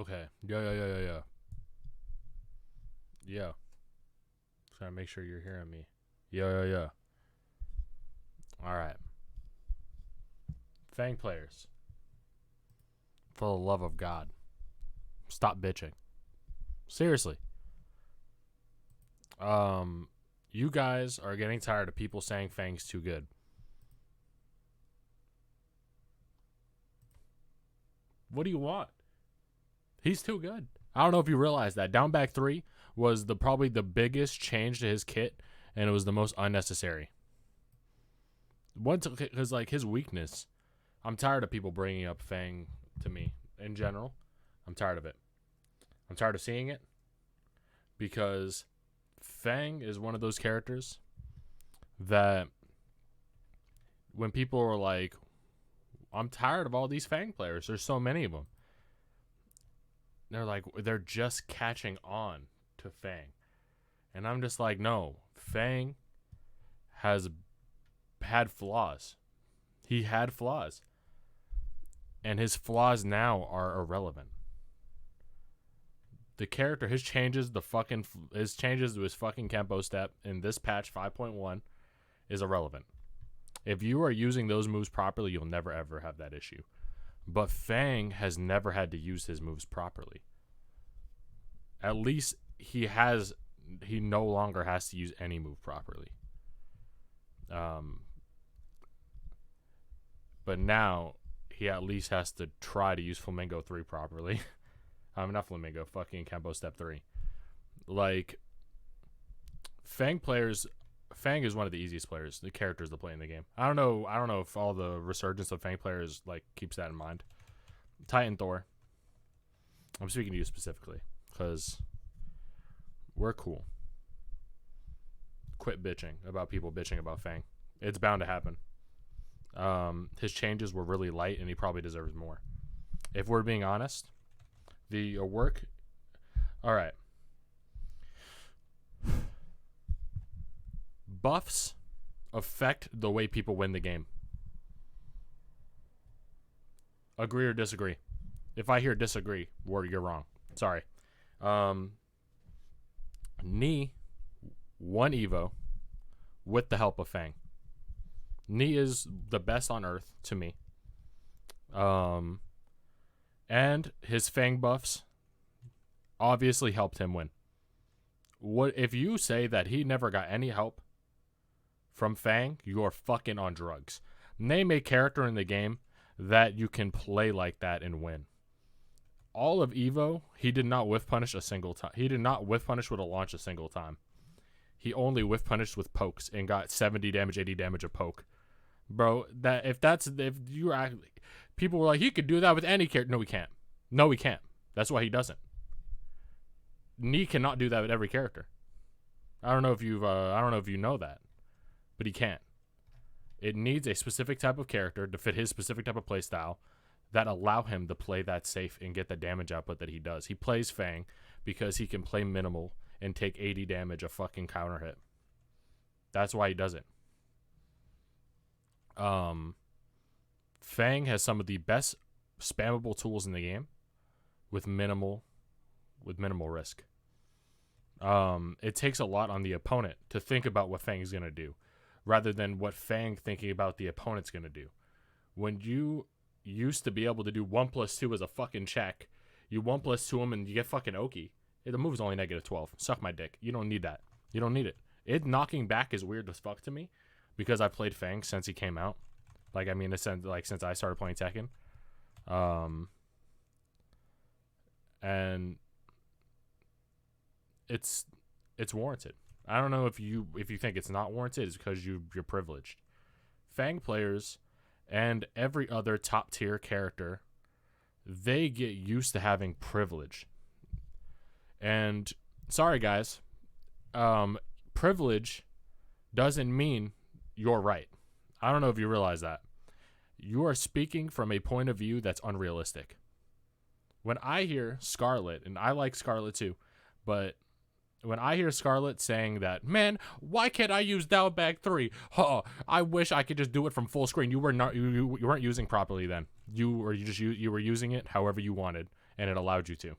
Okay. Yeah. Yeah. Trying to make sure you're hearing me. Yeah. All right. Fang players. For the love of God, stop bitching. Seriously. You guys are getting tired of people saying Fang's too good. What do you want? He's too good. I don't know if you realize that. Down back 3 was probably the biggest change to his kit, and it was the most unnecessary. Because like his weakness, I'm tired of people bringing up Fang to me in general. I'm tired of it. I'm tired of seeing it because Fang is one of those characters that when people are like, I'm tired of all these Fang players. There's so many of them. They're like, they're just catching on to Fang. And I'm just like, no, Fang has had flaws. He had flaws. And his flaws now are irrelevant. The character, his changes to his fucking Kempo step in this patch 5.1 is irrelevant. If you are using those moves properly, you'll never ever have that issue. But Fang has never had to use his moves properly. At least he no longer has to use any move properly. But now he at least has to try to use Flamingo 3 properly. Not Flamingo, fucking Kempo Step 3. Like, Fang is one of the easiest the characters to play in the game. I don't know if all the resurgence of Fang players like keeps that in mind. Titan Thor. I'm speaking to you specifically because we're cool. Quit bitching about people bitching about Fang. It's bound to happen. His changes were really light, and he probably deserves more. If we're being honest, the work. All right. Buffs affect the way people win the game. Agree or disagree? If I hear disagree, you're wrong. Sorry. Knee won Evo with the help of Fang. Knee is the best on Earth to me. And his Fang buffs obviously helped him win. What if you say that he never got any help from Fang? You're fucking on drugs. Name a character in the game that you can play like that and win. All of Evo, he did not whiff punish a single time. He did not whiff punish with a launch a single time. He only whiff punished with pokes and got 70 damage, 80 damage a poke. Bro, people were like, he could do that with any character. No, he can't. No, he can't. That's why he doesn't. Knee cannot do that with every character. I don't know if you know that, but he can't. It needs a specific type of character to fit his specific type of play style that allow him to play that safe and get the damage output that he does. He plays Fang because he can play minimal and take 80 damage a fucking counter hit. That's why he does it. Fang has some of the best spammable tools in the game with minimal risk. It takes a lot on the opponent to think about what Fang is going to do rather than what Fang thinking about the opponent's going to do. When you used to be able to do 1+2 as a fucking check, you 1+2 him and you get fucking Oki. The move is only -12. Suck my dick. You don't need that. You don't need it. It knocking back is weird as fuck to me because I played Fang since he came out. Like, I mean, since I started playing Tekken. And it's warranted. I don't know if you think it's not warranted. It's because you're privileged. Fang players and every other top tier character, they get used to having privilege. And sorry guys, privilege doesn't mean you're right. I don't know if you realize that. You are speaking from a point of view that's unrealistic. When I hear Scarlet, and I like Scarlet too, but when I hear Scarlet saying that, man, why can't I use down bag 3? I wish I could just do it from full screen. You weren't using properly then. You were using it however you wanted, and it allowed you to.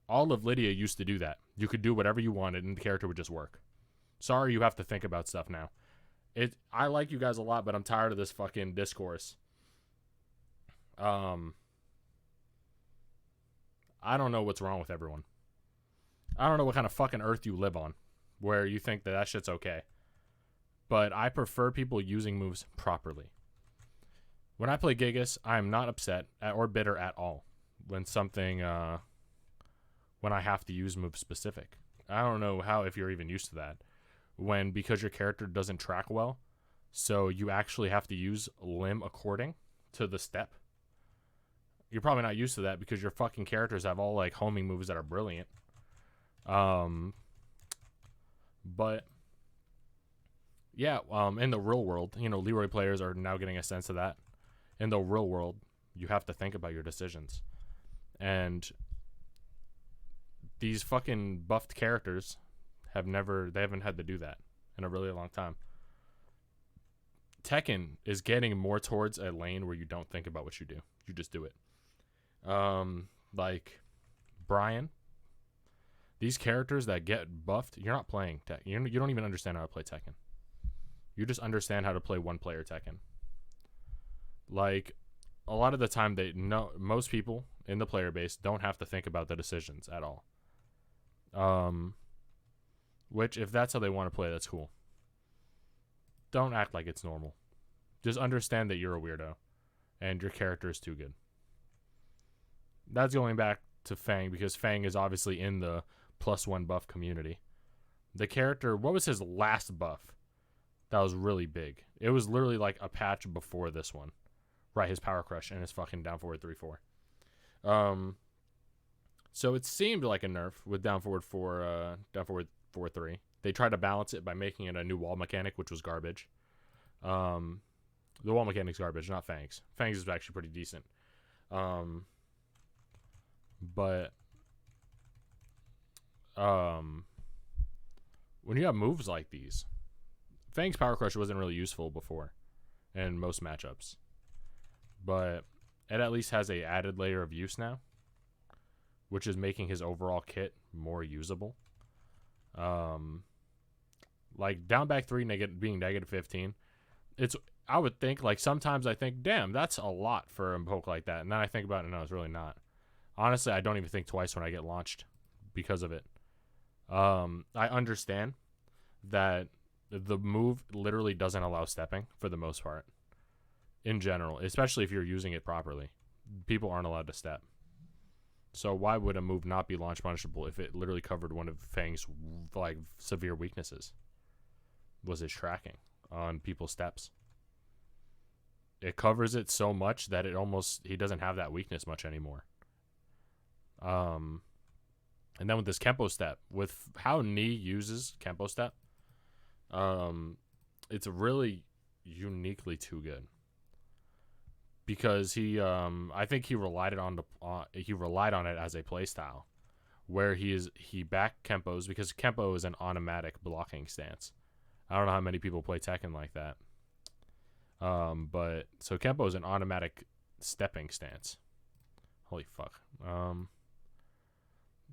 All of Lydia used to do that. You could do whatever you wanted, and the character would just work. Sorry, you have to think about stuff now. I like you guys a lot, but I'm tired of this fucking discourse. I don't know what's wrong with everyone. I don't know what kind of fucking earth you live on, where you think that shit's okay. But I prefer people using moves properly. When I play Gigas, I am not upset or bitter at all when when I have to use move specific. I don't know if you're even used to that. Because your character doesn't track well, so you actually have to use limb according to the step. You're probably not used to that because your fucking characters have all like homing moves that are brilliant. But yeah, in the real world, Leroy players are now getting a sense of that. In the real world, you have to think about your decisions. And these fucking buffed characters they haven't had to do that in a really long time. Tekken is getting more towards a lane where you don't think about what you do. You just do it. Like Brian, these characters that get buffed, you're not playing Tekken. You don't even understand how to play Tekken. You just understand how to play one player Tekken. Like a lot of the time most people in the player base don't have to think about the decisions at all. Which, if that's how they want to play, that's cool. Don't act like it's normal. Just understand that you're a weirdo and your character is too good. That's going back to Feng, because Feng is obviously in the +1 buff community. The character, what was his last buff that was really big? It was literally like a patch before this one. Right, his power crush and his fucking down forward 3-4. So it seemed like a nerf with down forward 4-3. They tried to balance it by making it a new wall mechanic, which was garbage. The wall mechanic's garbage, not Fang's. Fang's is actually pretty decent. But when you have moves like these, Fang's power crush wasn't really useful before in most matchups. But it at least has a added layer of use now, which is making his overall kit more usable. Like down back 3 being -15, I would think, like, sometimes I think, damn, that's a lot for a poke like that, and then I think about it, no, it's really not. Honestly, I don't even think twice when I get launched because of it. I understand that the move literally doesn't allow stepping for the most part. In general, especially if you're using it properly, people aren't allowed to step. So why would a move not be launch punishable if it literally covered one of Fang's like severe weaknesses? Was his tracking on people's steps? It covers it so much that he doesn't have that weakness much anymore. And then with this Kempo step, with how Ni uses Kempo step, it's really uniquely too good. Because I think he relied on it as a playstyle, where he back Kempos, because Kempo is an automatic blocking stance. I don't know how many people play Tekken like that. But so Kempo is an automatic stepping stance. Holy fuck.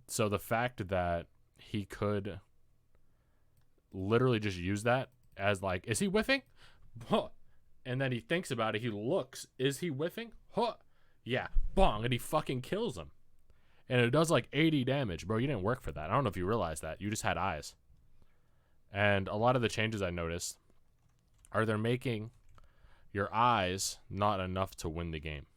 So the fact that he could literally just use that as like, is he whiffing? Huh. And then he thinks about it. He looks. Is he whiffing? Huh. Yeah. Bong. And he fucking kills him. And it does like 80 damage. Bro, you didn't work for that. I don't know if you realize that. You just had eyes. And a lot of the changes I noticed are they're making your eyes not enough to win the game.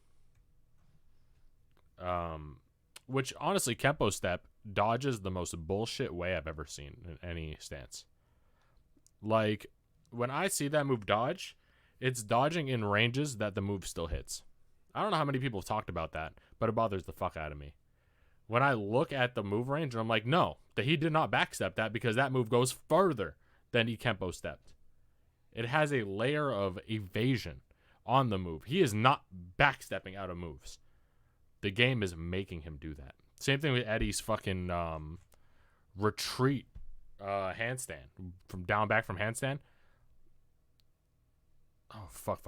Which, honestly, Kempo step dodges the most bullshit way I've ever seen in any stance. Like, when I see that move dodge, it's dodging in ranges that the move still hits. I don't know how many people have talked about that, but it bothers the fuck out of me. When I look at the move range, and I'm like, no, that he did not backstep that because that move goes further than he Kempo stepped. It has a layer of evasion on the move. He is not backstepping out of moves. The game is making him do that. Same thing with Eddie's fucking retreat handstand. From down back from handstand. Oh, fuck.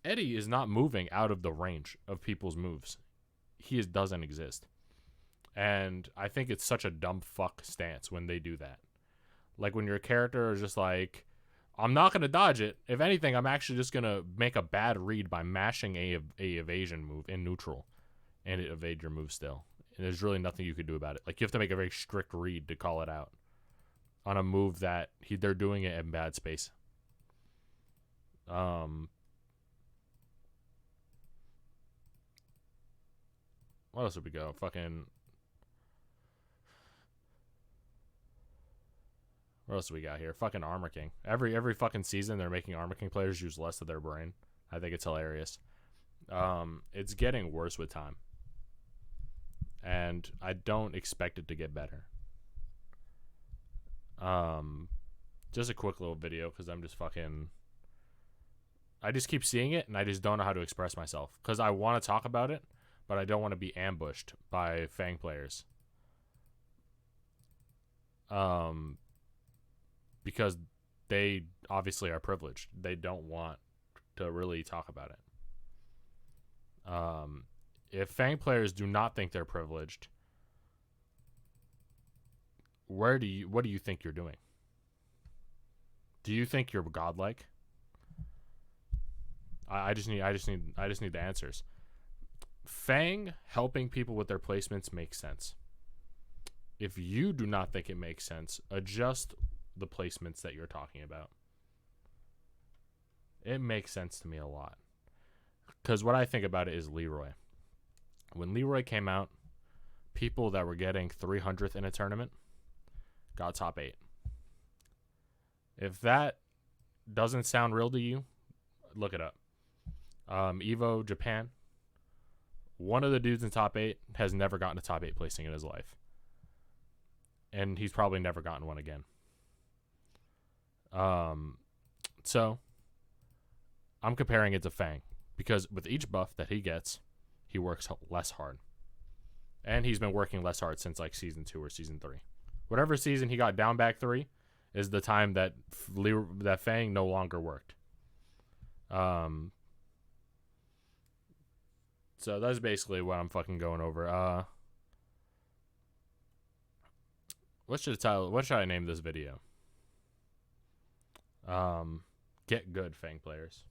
Eddie is not moving out of the range of people's moves. Doesn't exist. And I think it's such a dumb fuck stance when they do that. Like when your character is just like, I'm not going to dodge it. If anything, I'm actually just going to make a bad read by mashing a evasion move in neutral and it evade your move still. And there's really nothing you could do about it. Like you have to make a very strict read to call it out on a move that they're doing it in bad space. What else would we go? What else do we got here? Fucking Armor King. Every fucking season they're making Armor King players use less of their brain. I think it's hilarious. It's getting worse with time. And I don't expect it to get better. Just a quick little video because I just keep seeing it and I just don't know how to express myself. Because I want to talk about it, but I don't want to be ambushed by Feng Players. Because they obviously are privileged. They don't want to really talk about it. If Fang Players do not think they're privileged, what do you think you're doing? Do you think you're godlike? I just need the answers. Fang helping people with their placements makes sense. If you do not think it makes sense, adjust the placements that you're talking about. It makes sense to me a lot. Because what I think about it is Leroy. When Leroy came out, people that were getting 300th in a tournament got top 8. If that doesn't sound real to you, look it up. Evo Japan, one of the dudes in top 8 has never gotten a top 8 placing in his life. And he's probably never gotten one again. So I'm comparing it to Fang because with each buff that he gets, he works less hard. And he's been working less hard since like season 2 or season 3. Whatever season he got down back 3 is the time that Fang no longer worked. So that's basically what I'm fucking going over. What should I name this video? Get good, Fang Players.